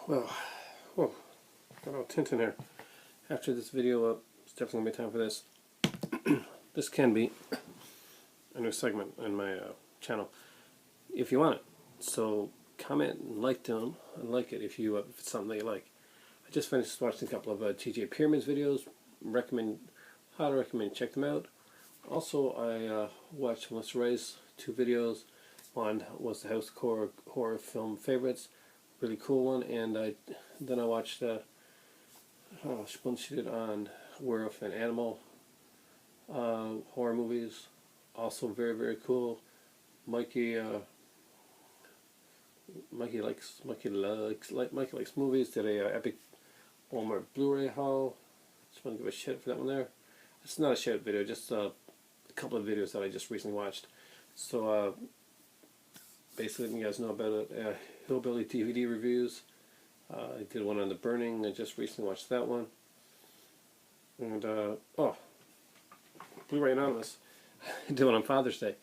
Well, whoa, got all Tintin here. After this video up, it's definitely going to be time for this. This can be a new segment in my channel, if you want it. So comment and like them, and like it if it's something that you like. I just finished watching a couple of TJ Pyramids videos. Highly recommend check them out. Also, I watched Melissa Ray's 2 videos. One was the House horror film favorites, really cool one, and then I watched one she did on werewolf and animal horror movies, also very cool. Mikey likes movies. Did a epic Walmart Blu-ray haul. Just want to give a shout for that one there. It's not a shout video, just a couple of videos that I just recently watched. So basically, letting you guys know about it. Hillbilly DVD reviews. I did one on The Burning. I just recently watched that one. And Blu-ray Anonymous. I did one on Father's Day.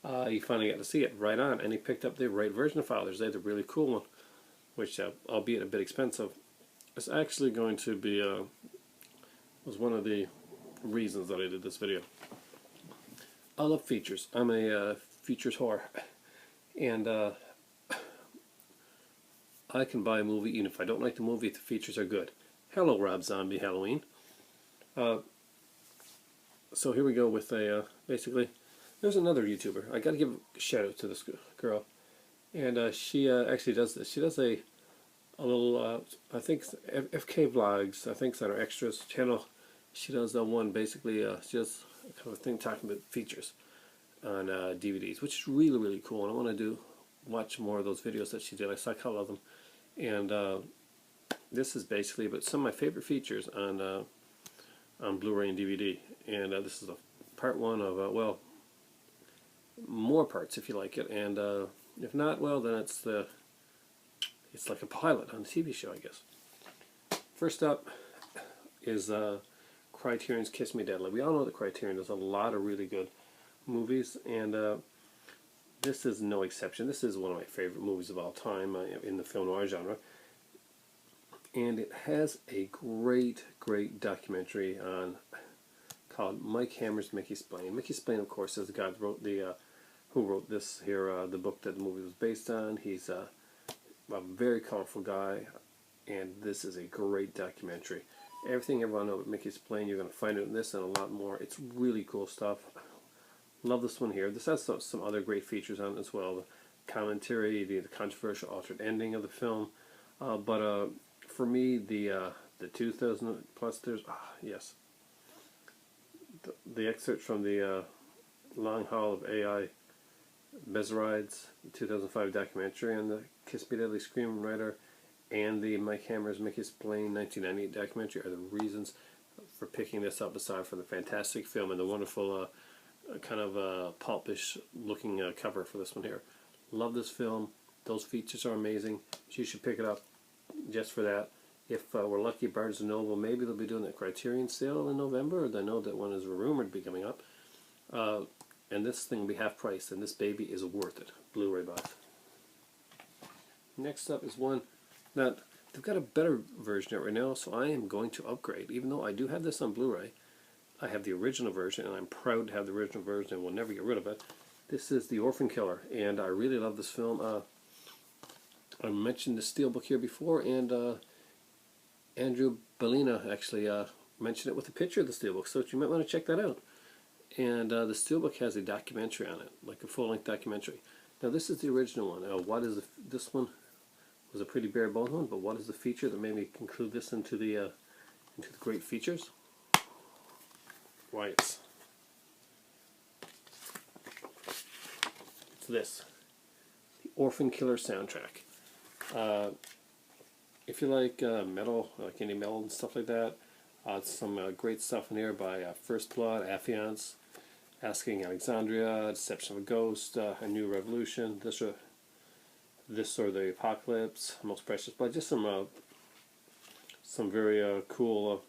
You finally got to see it right on, and he picked up the right version of Father's Day, the really cool one, which albeit a bit expensive. It's actually going to be was one of the reasons that I did this video. I love features. I'm a features whore, and I can buy a movie even if I don't like the movie if the features are good. Hello, Rob Zombie Halloween. So here we go with basically, there's another YouTuber. I got to give a shout out to this girl, and she actually does this. She does a little, I think FK Vlogs. I think it's on her extras channel. She does one basically. She does kind of a thing talking about features on DVDs, which is really cool. And I want to watch more of those videos that she did. I saw a couple of them, and this is basically about some of my favorite features on Blu-ray and DVD. And this is a part 1 of well, more parts if you like it, and if not, well, then it's like a pilot on a TV show, I guess. First up is Criterion's Kiss Me Deadly. We all know that Criterion does a lot of really good movies, and this is no exception. This is one of my favorite movies of all time in the film noir genre, and it has a great documentary on called Mike Hammer's Mickey Splain. Mickey Splain, of course, is the guy that wrote who wrote this here, the book that the movie was based on. He's a very colorful guy, and this is a great documentary. Everything everyone knows about Mickey Splain, you're going to find it in this and a lot more. It's really cool stuff. Love this one here. This has some other great features on it as well. The commentary, the controversial altered ending of the film. But for me, the 2000 plus, there's yes, the excerpt from the Long Haul of AI Meserides, the 2005 documentary on the Kiss Me Deadly Screenwriter, and the Mike Hammer's Mickey Splain 1998 documentary are the reasons for picking this up, aside from the fantastic film and the wonderful kind of pulpish looking cover for this one here. Love this film. Those features are amazing. You should pick it up just for that. If we're lucky, Barnes & Noble, maybe they'll be doing a Criterion sale in November. I know that one is rumored to be coming up. And this thing will be half price, and this baby is worth it. Blu-ray box. Next up is one that they've got a better version of it right now, so I am going to upgrade. Even though I do have this on Blu-ray, I have the original version, and I'm proud to have the original version and will never get rid of it. This is The Orphan Killer, and I really love this film. I mentioned the Steelbook here before, and Andrew Bellina actually mentioned it with a picture of the Steelbook, so you might want to check that out. And the Steelbook has a documentary on it, like a full-length documentary. Now this is the original one. This one was a pretty bare bone one, but what is the feature that made me conclude this into the great features? Why, it's this, the Orphan Killer soundtrack. If you like metal, like indie metal and stuff like that, some great stuff in here by First Blood, Affiance, Asking Alexandria, Deception of a Ghost, A New Revolution, This or the Apocalypse, Most Precious Blood. Just some very cool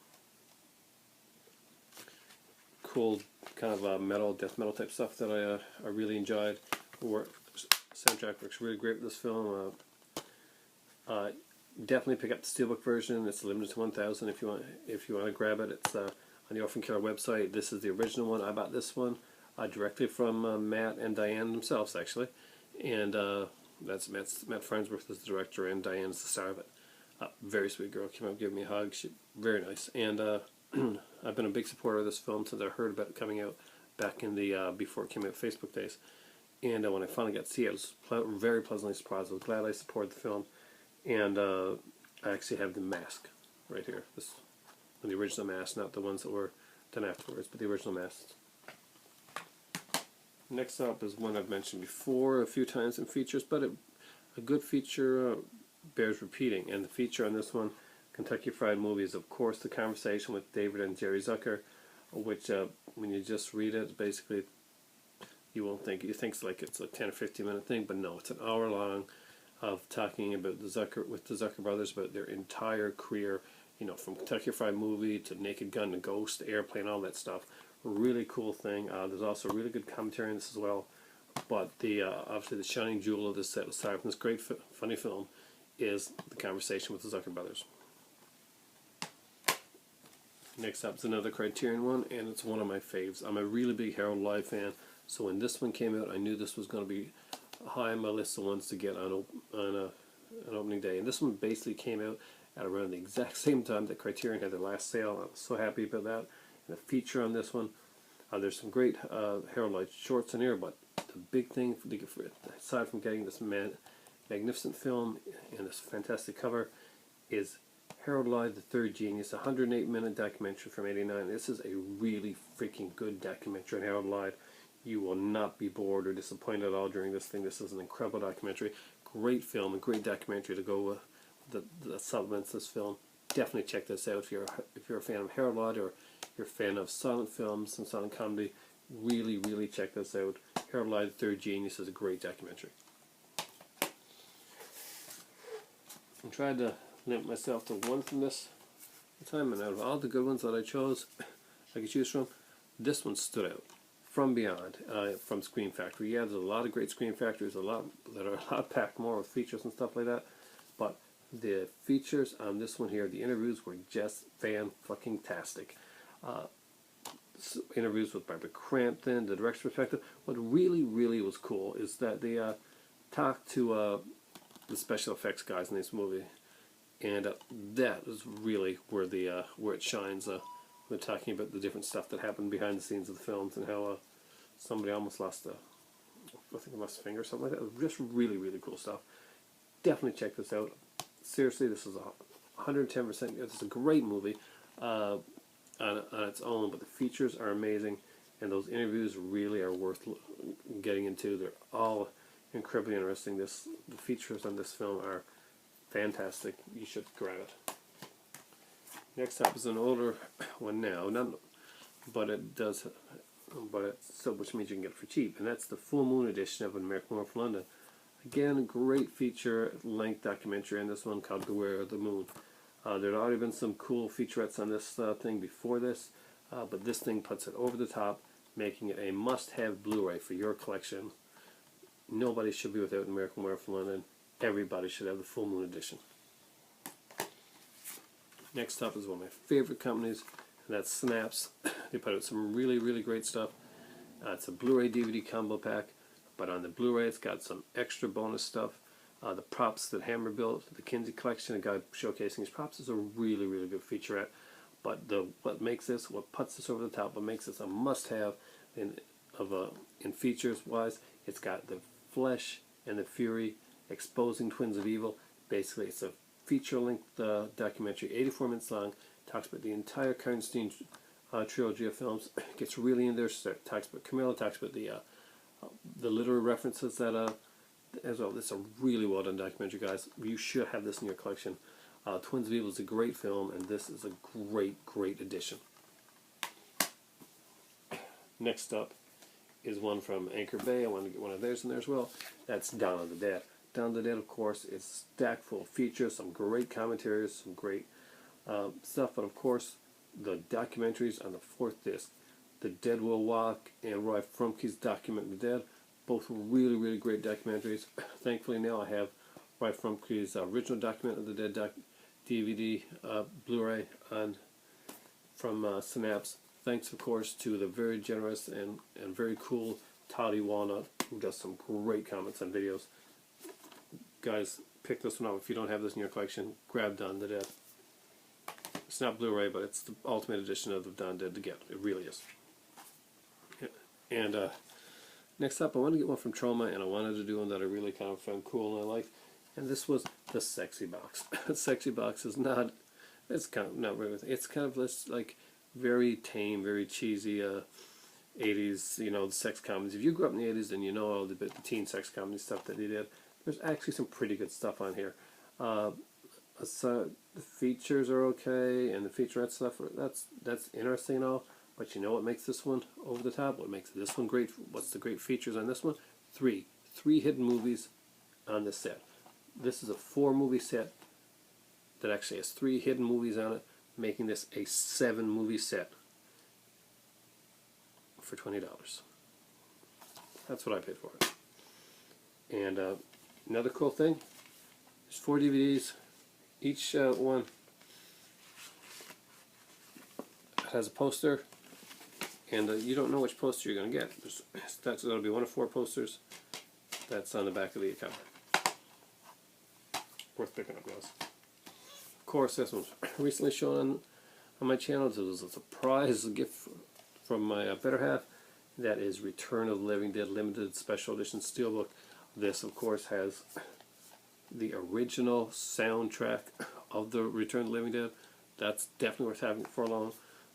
kind of metal, death metal type stuff that I really enjoyed. Soundtrack works really great with this film. Definitely pick up the steelbook version. It's limited to 1,000 if you want to grab it. It's on the Orphan Killer website. This is the original one. I bought this one directly from Matt and Diane themselves, actually, and that's Matt Farnsworth is the director and Diane's the star of it. Very sweet girl, came up, gave me a hug. She very nice, and I've been a big supporter of this film since I heard about it coming out back in the before it came out Facebook days. And when I finally got to see it, I was very pleasantly surprised. I was glad I supported the film. And I actually have the mask right here. This, the original mask, not the ones that were done afterwards, but the original masks. Next up is one I've mentioned before a few times in features, but a good feature bears repeating. And the feature on this one, Kentucky Fried Movie, is of course The Conversation with David and Jerry Zucker, which when you just read it, basically you won't think, you think it's a 10 or 15 minute thing, but no, it's an hour long of talking about the Zucker brothers, about their entire career, you know, from Kentucky Fried Movie to Naked Gun to Ghost, Airplane, all that stuff. Really cool thing. There's also really good commentary in this as well. But the obviously the shining jewel of this set, aside from this great funny film, is The Conversation with the Zucker brothers. Next up is another Criterion one, and it's one of my faves. I'm a really big Harold Lloyd fan, so when this one came out, I knew this was going to be high on my list of ones to get on an opening day. And this one basically came out at around the exact same time that Criterion had their last sale. I was so happy about that. And the feature on this one, there's some great Harold Lloyd shorts in here, but the big thing, aside from getting this magnificent film and this fantastic cover, is Harold Lloyd, the Third Genius, a 108-minute documentary from '89. This is a really freaking good documentary on Harold Lloyd. You will not be bored or disappointed at all during this thing. This is an incredible documentary. Great film, a great documentary to go with that supplements this film. Definitely check this out if you're a fan of Harold Lloyd or you're a fan of silent films and silent comedy. Really, really check this out. Harold Lloyd, the Third Genius is a great documentary. I tried to limit myself to one from this time, and out of all the good ones that I chose, I could choose from, this one stood out. From Beyond, from Scream Factory. Yeah, there's a lot of great Scream Factories, a lot that are a lot packed more with features and stuff like that. But the features on this one here, the interviews were just fan-fucking-tastic. Interviews with Barbara Crampton, the director's perspective. What really, really was cool is that they talked to the special effects guys in this movie, and that is really where where it shines. We're talking about the different stuff that happened behind the scenes of the films and how somebody almost lost I think lost a finger or something like that. It was just really, really cool stuff. Definitely check this out. Seriously, this is 110%. It's a great movie on its own, but the features are amazing, and those interviews really are worth getting into. They're all incredibly interesting. The features on this film are fantastic. You should grab it. Next up is an older one now, but it's still, which means you can get it for cheap, and that's the Full Moon edition of An American Werewolf in London. Again, a great feature-length documentary on this one called Beware of the Moon. There had already been some cool featurettes on this thing before this, but this thing puts it over the top, making it a must-have Blu-ray for your collection. Nobody should be without An American Werewolf in London. Everybody should have the Full Moon edition. Next up is one of my favorite companies, and that's Synapse. They put out some really, really great stuff. It's a Blu-ray DVD combo pack, but on the Blu-ray it's got some extra bonus stuff. The props that Hammer built, the Kinsey collection, a guy showcasing his props, is a really, really good featurette. But what puts this over the top, what makes this a must-have in features-wise, it's got the Flesh and the Fury exposing Twins of Evil. Basically, it's a feature-length documentary, 84 minutes long. Talks about the entire Karnstein trilogy of films. Gets really in there. Talks about Camilla. Talks about the literary references that as well. This is a really well done documentary, guys. You should have this in your collection. Twins of Evil is a great film, and this is a great, great addition. Next up is one from Anchor Bay. I wanted to get one of theirs in there as well. That's Dawn of the Dead. Dawn of the Dead, of course, is stacked full of features, some great commentaries, some great stuff, but of course, the documentaries on the fourth disc, The Dead Will Walk and Roy Frumke's Document the Dead, both really, really great documentaries. Thankfully now I have by Frumke's original Document of the Dead DVD Blu-ray from Synapse. Thanks, of course, to the very generous and very cool Toddy Walnut, who does some great comments on videos. Guys, pick this one up. If you don't have this in your collection, grab Dawn of the Dead. It's not Blu-ray, but it's the ultimate edition of the Dawn of the Dead to get. It really is. And next up, I wanted to get one from Troma, and I wanted to do one that I really kind of found cool and I liked. And this was the Sexy Box. The Sexy Box is not, it's kind of not really, it's kind of this like very tame, very cheesy 80s, you know, the sex comedies. If you grew up in the 80s, then you know all the teen sex comedy stuff that he did. There's actually some pretty good stuff on here. So the features are okay, and the featurette stuff, that's interesting and all. But you know what makes this one over the top? What makes this one great? What's the great features on this one? Three hidden movies on this set. This is a 4-movie set that actually has 3 hidden movies on it, making this a 7-movie set for $20. That's what I paid for it. And another cool thing, there's 4 DVDs. Each one has a poster, and you don't know which poster you're going to get. That'll be one of 4 posters. That's on the back of the cover. Worth picking up, guys. Of course, this one's recently shown on my channel. This was a surprise gift from my better half. That is Return of the Living Dead Limited Special Edition Steelbook. This, of course, has the original soundtrack of the Return of the Living Dead. That's definitely worth having for long.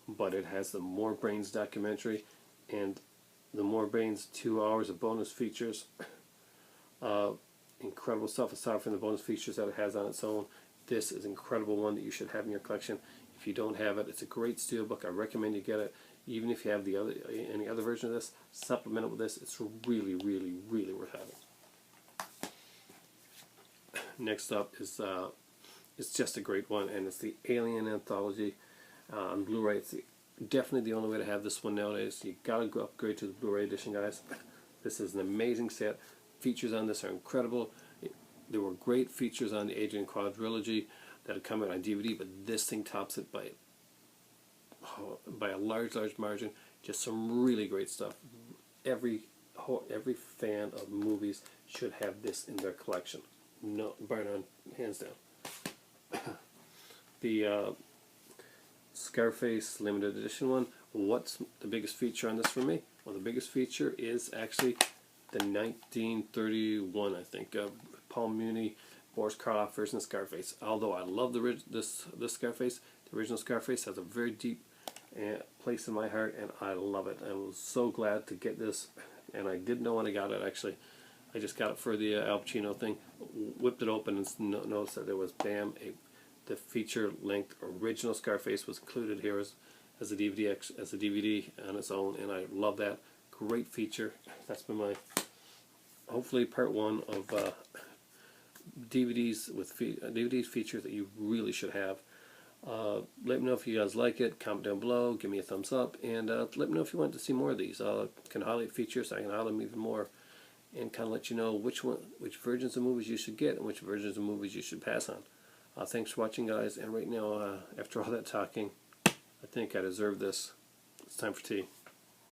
But it has the More Brains documentary and the More Brains 2 hours of bonus features. Incredible stuff aside from the bonus features that it has on its own. This is an incredible one that you should have in your collection. If you don't have it, it's a great steelbook. I recommend you get it. Even if you have any other version of this, supplement it with this. It's really, really, really worth having. Next up is it's just a great one, and it's the Alien Anthology on Blu-ray. It's definitely the only way to have this one nowadays. You gotta go upgrade to the Blu-ray edition, guys. This is an amazing set. Features on this are incredible. There were great features on the Alien Quadrilogy that had come out on DVD, but this thing tops it by a large margin. Just some really great stuff. Every fan of movies should have this in their collection. No, bar none, hands down. The Scarface limited edition one. What's the biggest feature on this for me? Well, the biggest feature is actually the 1931, I think, Paul Muni, Boris Karloff version of Scarface. Although I love this Scarface, the original Scarface has a very deep place in my heart, and I love it. I was so glad to get this, and I didn't know when I got it, actually. I just got it for the Al Pacino thing, whipped it open, and noticed that there was, bam, the feature-length original Scarface was included here as a DVD on its own, and I love that. Great feature. That's been my, hopefully, part 1 of DVDs with DVD features that you really should have. Let me know if you guys like it. Comment down below. Give me a thumbs up, and let me know if you want to see more of these. I can highlight features. I can highlight them even more, and kind of let you know which versions of movies you should get and which versions of movies you should pass on. Thanks for watching, guys. And right now, after all that talking, I think I deserve this. It's time for tea.